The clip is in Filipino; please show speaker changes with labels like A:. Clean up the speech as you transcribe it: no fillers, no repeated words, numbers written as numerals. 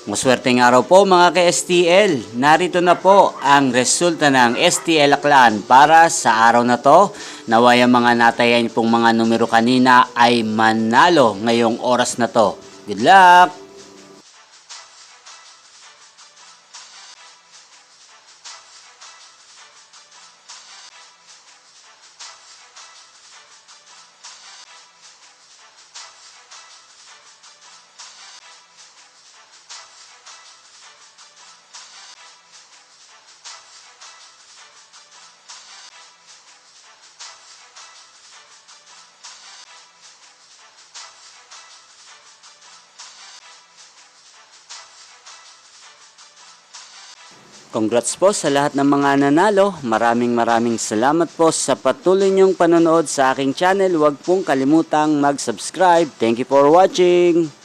A: Maswerteng araw po mga ka-STL. Narito na po ang resulta ng STL Aklan para sa araw na to. Naway ang mga natayan pong mga numero kanina ay manalo ngayong oras na to. Good luck! Congrats po sa lahat ng mga nanalo. Maraming salamat po sa patuloy niyong panonood sa aking channel. Huwag pong kalimutang mag-subscribe. Thank you for watching.